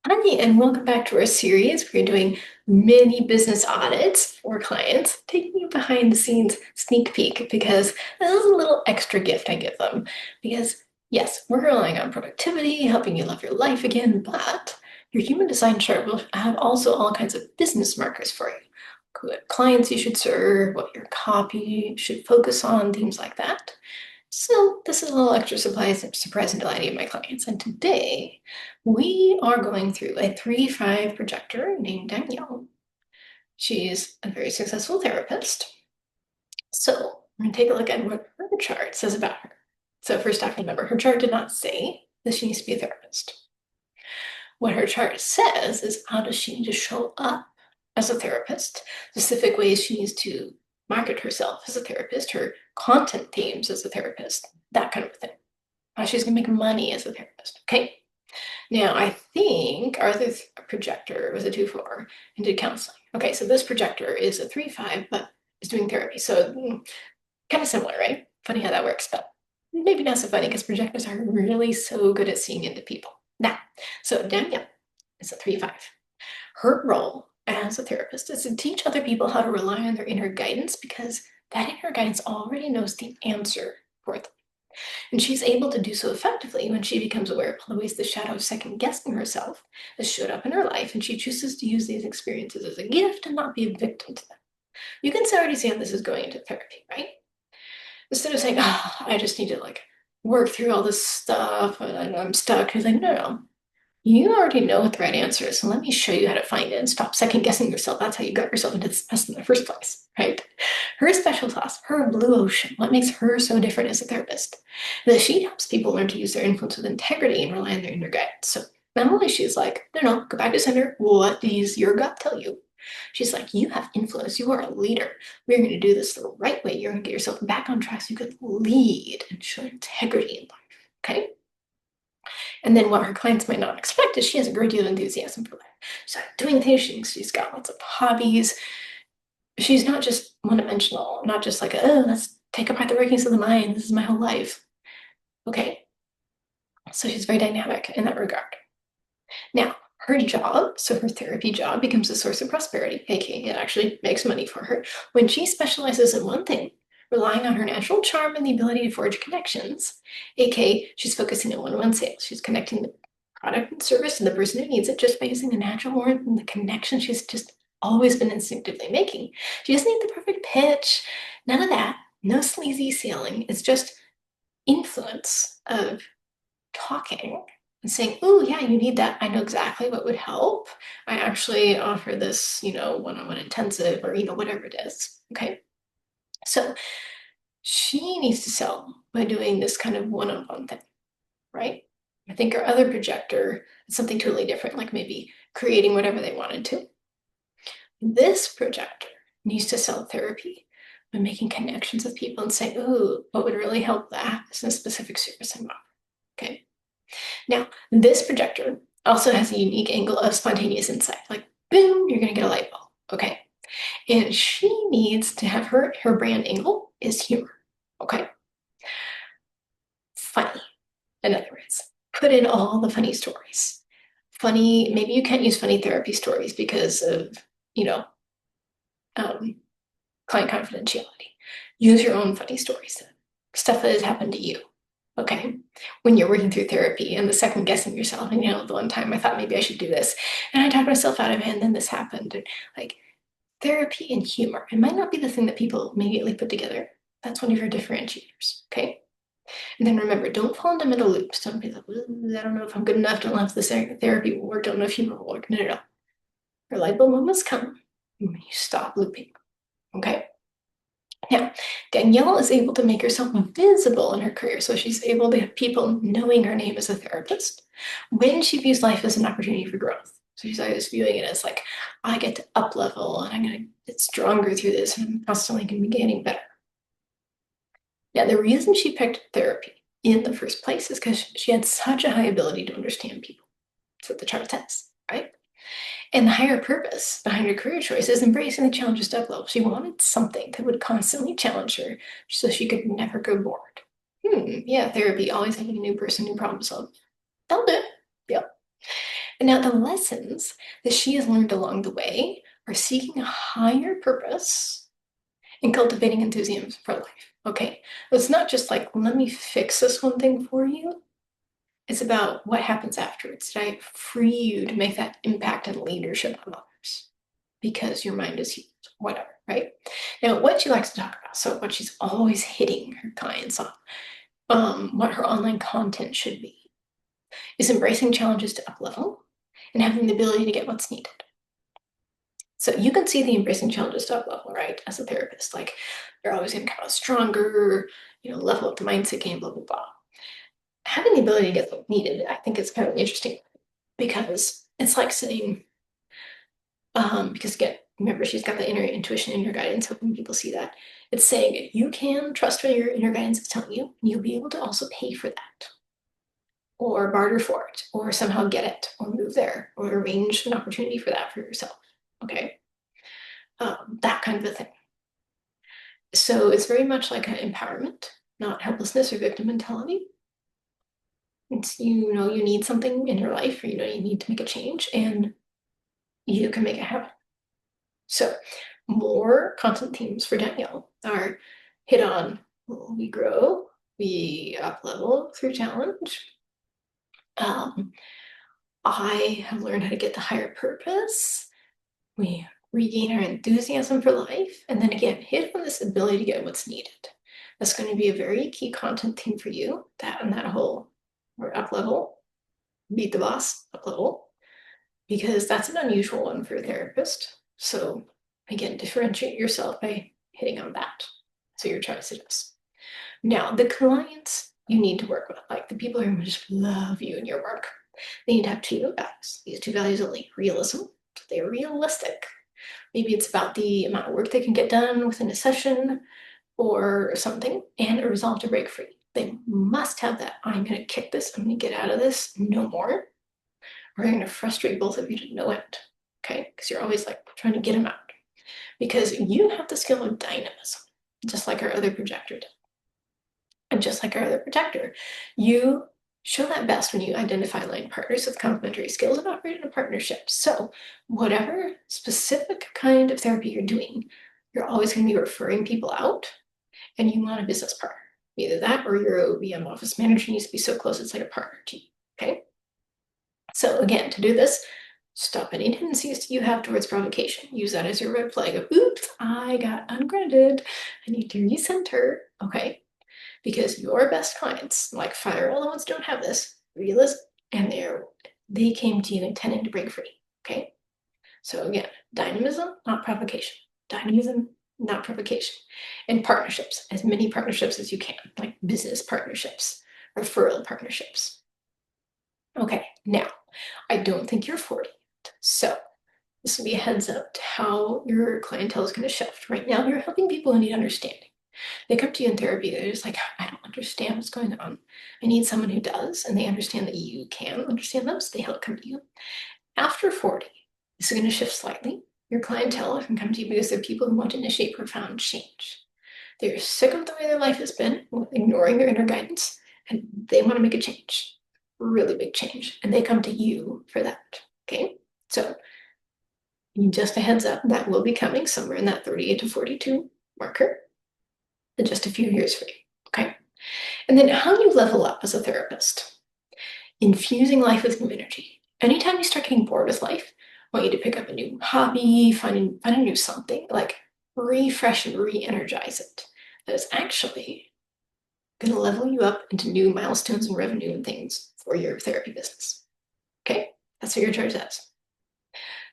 Hi, and welcome back to our series. We're doing mini business audits for clients, taking you behind the scenes sneak peek because this is a little extra gift I give them. Because, yes, we're relying on productivity, helping you love your life again, but your human design chart will have also all kinds of business markers for you. What clients you should serve, what your copy should focus on, things like that. So this is a little extra surprise and delight of my clients. And today we are going through a 3-5 projector named Danielle. She's a very successful therapist. So we're going to take a look at what her chart says about her. So first off, remember, her chart did not say that she needs to be a therapist. What her chart says is how does she need to show up as a therapist, specific ways she needs to market herself as a therapist, her content themes as a therapist, that kind of thing. How she's gonna make money as a therapist. Okay. Now I think our other projector was a 2-4 and did counseling. Okay, so this projector is a 3-5, but is doing therapy. So kind of similar, right? Funny how that works, but maybe not so funny because projectors are really so good at seeing into people. Now, so Danielle is a 3-5. Her role as a therapist is to teach other people how to rely on their inner guidance because that inner guidance already knows the answer for them. And she's able to do so effectively when she becomes aware of all the ways the shadow of second guessing herself has showed up in her life, and she chooses to use these experiences as a gift and not be a victim to them. You can already see how this is going into therapy, right? Instead of saying, oh, I just need to work through all this stuff and I'm stuck. She's like, no, no. You already know what the right answer is, so let me show you how to find it and stop second guessing yourself. That's how you got yourself into this mess in the first place, right? Her special sauce, her blue ocean, what makes her so different as a therapist, is that she helps people learn to use their influence with integrity and rely on their inner guidance. So not only she's like, no, no, go back to center. What does your gut tell you? She's like, you have influence. You are a leader. We're going to do this the right way. You're going to get yourself back on track so you can lead and show integrity in life. Okay. And then what her clients might not expect is she has a great deal of enthusiasm for life. She's doing things, she's got lots of hobbies. She's not just one-dimensional, not just like, oh, let's take apart the workings of the mind. This is my whole life. Okay. So she's very dynamic in that regard. Now, her job, so her therapy job, becomes a source of prosperity, aka it actually makes money for her, when she specializes in one thing, relying on her natural charm and the ability to forge connections, aka she's focusing on one-on-one sales. She's connecting the product and service to the person who needs it just by using the natural warmth and the connection she's just always been instinctively making. She doesn't need the perfect pitch, none of that, no sleazy selling. It's just influence of talking and saying, oh, yeah, you need that. I know exactly what would help. I actually offer this, one-on-one intensive or, whatever it is. Okay. So she needs to sell by doing this kind of one-on-one thing, right? I think our other projector is something totally different, like maybe creating whatever they wanted to. This projector needs to sell therapy by making connections with people and saying, oh, what would really help that is a specific service I'm offering. Okay. Now, this projector also has a unique angle of spontaneous insight. Like, boom, you're going to get a light bulb. Okay. And she needs to have her brand angle is humor. Okay. Funny, in other words. Put in all the funny stories. Funny, maybe you can't use funny therapy stories because of, you know, um, client confidentiality. Use your own funny stories, stuff that has happened to you. Okay. When you're working through therapy and the second guessing yourself, and the one time I thought maybe I should do this, and I talked myself out of it, and then this happened. And like therapy and humor, it might not be the thing that people immediately put together. That's one of your differentiators. Okay. And then remember, don't fall into mental loops. Don't be like, I don't know if I'm good enough. Don't know if this therapy will work. Don't know if humor will work. No, no, no. Your light bulb moments come when you stop looping. Okay. Now, Danielle is able to make herself visible in her career, so she's able to have people knowing her name as a therapist when she views life as an opportunity for growth. So she's always viewing it as like, I get to up level and I'm going to get stronger through this and I'm constantly going to be getting better. Now, the reason she picked therapy in the first place is because she had such a high ability to understand people. That's what the chart says, right? And the higher purpose behind her career choice is embracing the challenges to up level. She wanted something that would constantly challenge her so she could never go bored. Yeah, therapy, always having a new person, new problem solve. That'll do it. Yep. And now the lessons that she has learned along the way are seeking a higher purpose and cultivating enthusiasm for life. Okay, it's not just like, let me fix this one thing for you. It's about what happens afterwards. Did I free you to make that impact and leadership on others? Because your mind is healed, whatever, right? Now, what she likes to talk about, so what she's always hitting her clients on, what her online content should be, is embracing challenges to up level and having the ability to get what's needed. So you can see the embracing challenges to up level, right? As a therapist, like you're always going to come out stronger, level up the mindset game, blah, blah, blah. Having the ability to get what's needed, I think is kind of interesting because it's like saying, because again, remember, she's got the inner intuition, inner guidance, hoping people see that. It's saying you can trust what your inner guidance is telling you, and you'll be able to also pay for that, or barter for it, or somehow get it, or move there, or arrange an opportunity for that for yourself. Okay. That kind of a thing. So it's very much like an empowerment, not helplessness or victim mentality. It's, you need something in your life, or you need to make a change, and you can make it happen. So more content themes for Danielle are hit on, we grow, we up level through challenge. I have learned how to get the higher purpose. We regain our enthusiasm for life. And then again, hit on this ability to get what's needed. That's going to be a very key content theme for you, that and that whole, or up level, beat the boss, up level, because that's an unusual one for a therapist. So again, differentiate yourself by hitting on that. So your choice is. Now, the clients you need to work with, like the people who just love you and your work, they need to have two values. These two values are like realism. They're realistic. Maybe it's about the amount of work they can get done within a session or something, and a resolve to break free. They must have that. I'm going to kick this. I'm going to get out of this. No more. Or they're going to frustrate both of you to no end. Okay? Because you're always like trying to get them out. Because you have the skill of dynamism, just like our other projector did. And just like our other projector, you show that best when you identify aligned partners with complementary skills and operate in a partnership. So whatever specific kind of therapy you're doing, you're always going to be referring people out, and you want a business partner. Either that or your OBM office manager needs to be so close it's like a partner to you. Okay. So again, to do this, stop any tendencies you have towards provocation. Use that as your red flag of, oops, I got ungrounded. I need to recenter. Okay. Because your best clients, like firewall ones, don't have this realist, and they came to you intending to break free. Okay. So again, dynamism, not provocation. Dynamism, not provocation. And partnerships, as many partnerships as you can, like business partnerships, referral partnerships. Okay, now, I don't think you're 40 yet. So this will be a heads up to how your clientele is going to shift. Right now, you're helping people who need understanding. They come to you in therapy, they're just like, I don't understand what's going on. I need someone who does, and they understand that you can understand them, so they help come to you. After 40, this is going to shift slightly. Your clientele can come to you because they're people who want to initiate profound change. They're sick of the way their life has been, ignoring their inner guidance, and they want to make a change, really big change, and they come to you for that. Okay, so just a heads up, that will be coming somewhere in that 38 to 42 marker in just a few years for you. Okay, and then how you level up as a therapist, infusing life with new energy. Anytime you start getting bored with life, I want you to pick up a new hobby, find a new something, like refresh and re-energize it. That is actually going to level you up into new milestones and revenue and things for your therapy business. Okay, that's what your chart says.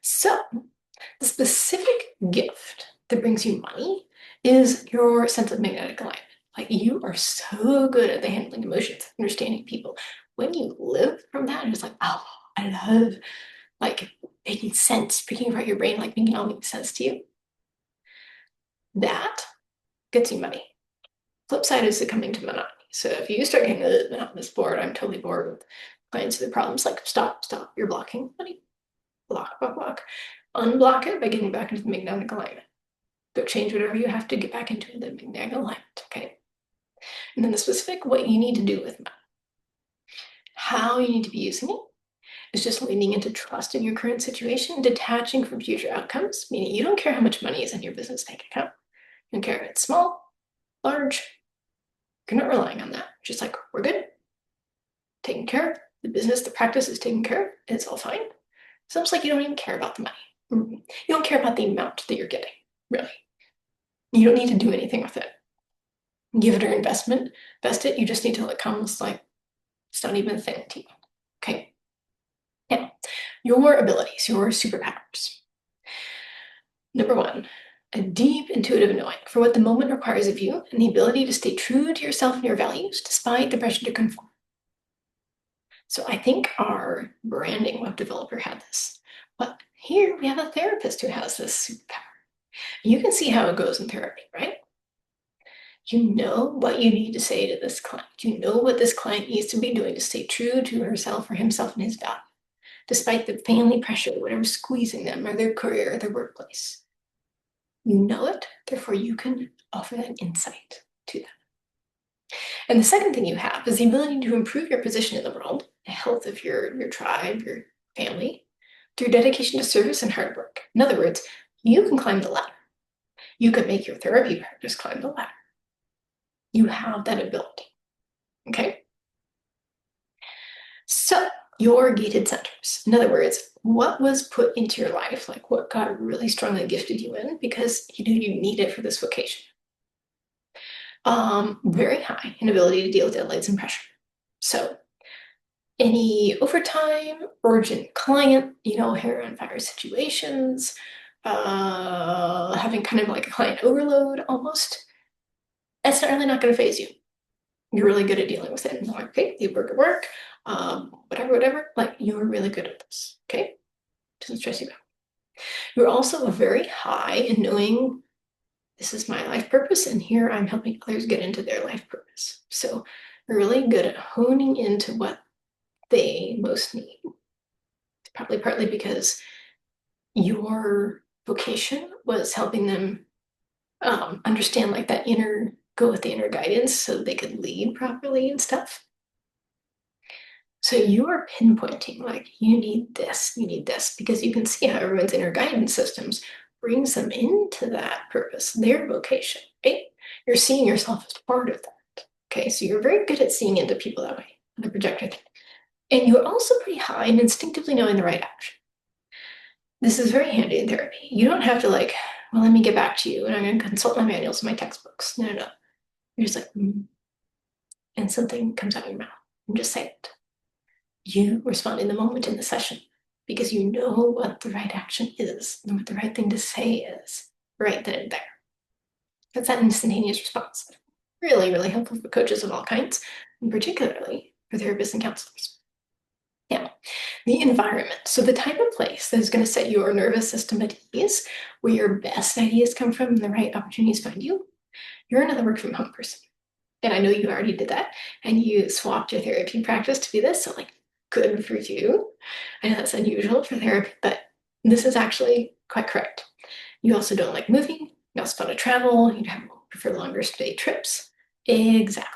So the specific gift that brings you money is your sense of magnetic alignment. Like, you are so good at the handling emotions, understanding people. When you live from that, it's like, oh, I love like making sense, speaking about your brain, like making all make sense to you. That gets you money. Flip side is succumbing to monotony. So if you start getting monotonous, bored, I'm totally bored with clients with problems, like stop, you're blocking money. Block, block, block. Unblock it by getting back into the magnetic alignment. Go change whatever you have to get back into the magnetic alignment, okay? And then the specific what you need to do with money, how you need to be using it, is just leaning into trust in your current situation, detaching from future outcomes, meaning you don't care how much money is in your business bank account. You don't care if it's small, large, you're not relying on that. Just like, we're good, taken care of. The business, the practice is taken care of. It's all fine. It's almost like you don't even care about the money. You don't care about the amount that you're getting, really. You don't need to do anything with it. Give it or invest it. You just need to almost like it's not even a thing to you. Okay. Now, your abilities, your superpowers. Number one, a deep intuitive knowing for what the moment requires of you and the ability to stay true to yourself and your values despite the pressure to conform. So I think our branding web developer had this, but here we have a therapist who has this superpower. You can see how it goes in therapy, right? You know what you need to say to this client. You know what this client needs to be doing to stay true to herself or himself and his value, despite the family pressure, whatever's squeezing them, or their career, or their workplace. You know it, therefore you can offer that insight to them. And the second thing you have is the ability to improve your position in the world, the health of your tribe, your family, through dedication to service and hard work. In other words, you can climb the ladder. You could make your therapy practice climb the ladder. You have that ability, okay? So your gated centers, in other words, what was put into your life, like what God really strongly gifted you in because you knew you needed it for this vocation. Very high in ability to deal with deadlines and pressure. So any overtime, urgent client, hair on fire situations, having kind of like a client overload almost, that's really not going to phase you. You're really good at dealing with it. And like, okay, you work at work, whatever, like you're really good at this, okay? Doesn't stress you out. You're also very high in knowing this is my life purpose, and here I'm helping others get into their life purpose. So you're really good at honing into what they most need. It's probably partly because your vocation was helping them understand like that go with the inner guidance so they could lead properly and stuff. So you are pinpointing like you need this, because you can see how everyone's inner guidance systems brings them into that purpose, their vocation, right? You're seeing yourself as part of that. Okay, so you're very good at seeing into people that way, the projector thing. And you're also pretty high in instinctively knowing the right action. This is very handy in therapy. You don't have to like, well, let me get back to you and I'm going to consult my manuals and my textbooks. No. You're just like, and something comes out of your mouth. And just say it. You respond in the moment in the session because you know what the right action is and what the right thing to say is right then and there. That's that instantaneous response. Really, really helpful for coaches of all kinds, and particularly for therapists and counselors. Now, the environment. So the type of place that is going to set your nervous system at ease, where your best ideas come from and the right opportunities find you. You're another work from home person. And I know you already did that and you swapped your therapy practice to be this. So like, good for you. I know that's unusual for therapy, but this is actually quite correct. You also don't like moving. You also want to travel. You prefer longer stay trips. Exactly.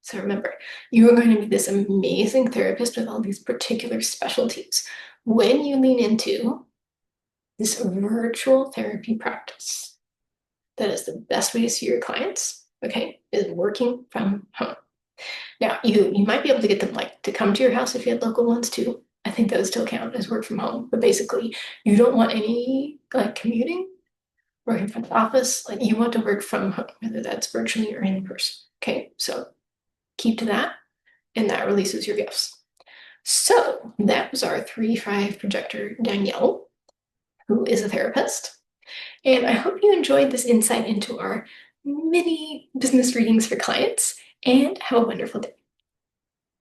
So remember, you are going to be this amazing therapist with all these particular specialties when you lean into this virtual therapy practice. That is the best way to see your clients, okay, is working from home. Now, you might be able to get them like to come to your house if you had local ones too. I think those still count as work from home. But basically, you don't want any like commuting, working from the office. Like you want to work from home, whether that's virtually or in person. Okay, so keep to that, and that releases your gifts. So that was our 3-5 projector Danielle, who is a therapist. And I hope you enjoyed this insight into our mini business readings for clients, and have a wonderful day.